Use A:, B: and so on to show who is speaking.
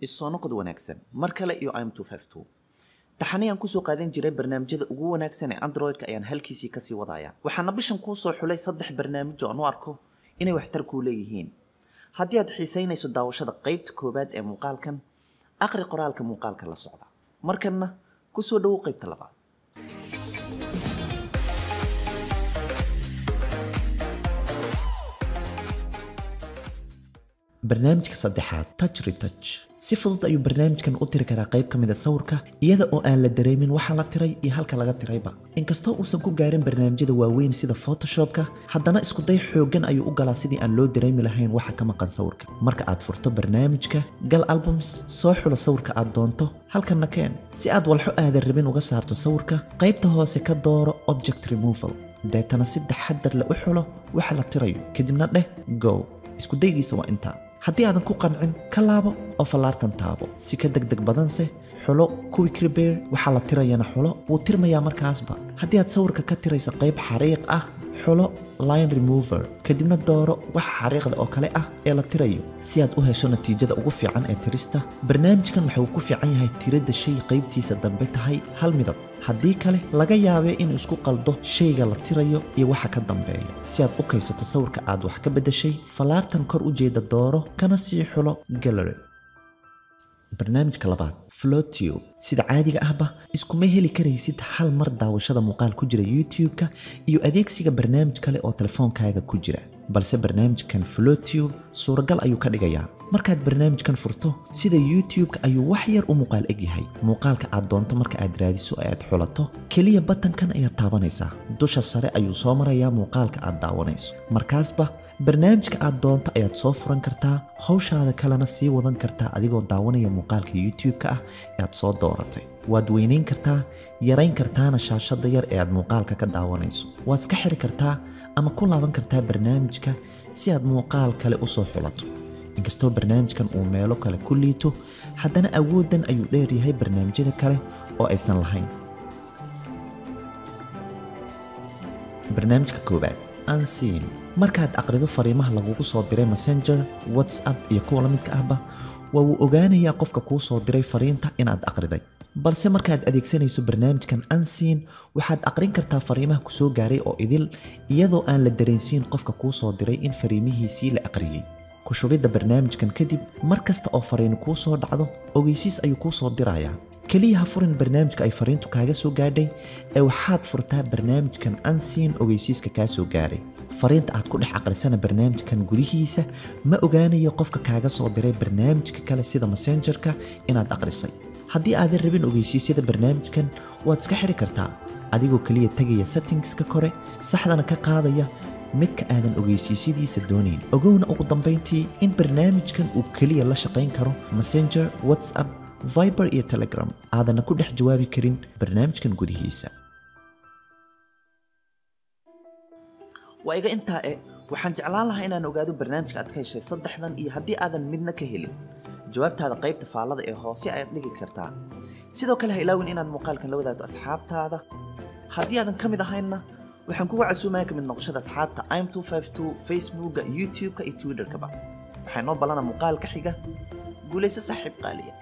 A: isoo noqod wanaagsan mar kale iyo im252 taxaniyaan kusoo qaadan jiray barnaamijyada ugu wanaagsan ee Android-ka ayaan halkiisii ka sii wadaya waxaana bishan ku soo xulay 3 barnaamij oo aan u arko inay waxtar ku leeyihiin haddii aad xiisaynayso daawashada qaybta koobaad ee muuqaalkan aqri qoraalka muuqaalka la socda markana ku soo dhaw qaybta labaad barnaamijka saddexaad touch retouch si fudud ayuu barnaamijkan u tiri karaa qayb kamid ah sawirka iyada oo aan la dareemin waxa la tiray iyo halka laga tirayba inkastoo uusan ku gaarin barnaamijyada waaweyn sida photoshopka haddana isku day xoogan ayuu u galaa sidii aan loo dareemi lahayn waxa ka maqan sawirka marka aad furto barnaamijka gal albums soo xulo sawirka aad doonto halkanna keen si aad walxo aadan rabin uga saarto sawirka qaybta hoose ka dooro object removal deetana si taxaddar leh u xulo waxa la tirayo kadibna dheh go isku daygiisa waa intaa haddii aadan ku qancin ka laabo oo fallaartan taabo si ka degdeg badanse xulo quick repair waxaa la tirayana xulo wuu tirmayaa markaasba haddii aad sawirka ka tiraysa qayb xariiq ah xulo line remover kadibna dooro waxa xariiqda oo kale ah ee la tirayo si aad u hesho natiijada ugu fiican ee tirista barnaamijkan waxa uu ku fiican yahay tirada shay qaybtiisa dambe tahay hal midab haddii kale laga yaabee inuu isku qaldo shayga la tirayo iyo waxa ka dambeeya si aad u kaysato sawirka aad wax ka bedeshay fallaartan kor u jeeda dooro kana sii xulo gallery barnaamijka labaad Flowtube sida caadiga ahba iskuma heli karaysid hal mar daawashada muuqaal ku jira YouTube-ka iyo adeegsiga barnaamij kale oo telefoonkaaga ku jira balse barnaamijkan Flowtube suuragal ayuu ka dhigayaa markaad barnaamijkan furto sida YouTube-ka ayuu wax yar u muuqaal eg yahay muuqaalka aad doonto marka aad raadiso ee aad xulato kaliya button-kan ayaa taabanaysaa dusha sare ayuu soo marayaa muuqaalka aad daawanayso markaasba barnaamijka aad doonto ayaad soo furan kartaa hawshaada kalena sii wadan kartaa adigoo daawanaya muuqaalka YouTube-ka ah ee aad soo dooratay waad weynayn kartaa yarayn kartaana shaashada yar ee aad muuqaalka ka daawanayso waad iska xiri kartaa ama ku laaban kartaa barnaamijka si aad muuqaal kale u soo xulato inkastoo barnaamijkan uu meelo kale ku liito haddana awoodan ayuu dheeryahay barnaamijyada kale oo aysan lahayn barnaamijka koobaad unseen markaad aqrido fariimaha lagugu soo diray messenger whatsapp iyo kuwa la midka ahba waa uu ogaanayaa qofka kuu soo diray fariinta inaad aqriday balse markaad adeegsanayso barnaamijkan unseen waxaad aqrin kartaa fariimaha ku soo gaaray oo idil iyadoo aan la dareensiin qofka kuu soo diray in fariimihiisii la aqriyay ku shubidda barnaamijkan kadib mar kasta oo fariin kuu soo dhacdo ogeysiis ayuu kuu soo dirayaa kaliya ha furin barnaamijka ay fariintu kaaga soo gaadhay ee waxaad furtaa barnaamijkan unseen ogeysiiska kaa soo gaaray fariinta aad ku dhex aqrisana barnaamijkan gudihiisa ma ogaanayo qofka kaaga soo diray barnaamijka kale sida messengerka inaad aqrisay haddii aadan rabin ogeysiisyada barnaamijkan waad iska xiri kartaa adigoo kaliya tegaya settingska kore saxdana ka qaadaya midka aadan ogeysiisyadiisa doonayn ogowna ugu dambeyntii in barnaamijkan uu kaliya la shaqayn karo messenger whatsapp Viber iyo Telegram aadana ku dhex jawaabi karin barnaamijkan gudihiisa waa iga intaa waxaan jeclaan lahaa inaan ogaado barnaamijka aad ka heshay saddexdan iyo haddii aadan midna ka helin jawaabtaada qaybta faallada ee hoose ayaad dhigi kartaa sidoo kale ha ilaawin inaad muuqaalkan la wadaagto asxaabtaada haddii aadan ka mid ahaynna waxaan kugu casuumayaa ka mid noqoshada asxaabta im252 Facebookga YouTube-ka iyo Twitter-kaba waxay noo balana muuqaalka xiga guulayso saaxiib qaaliya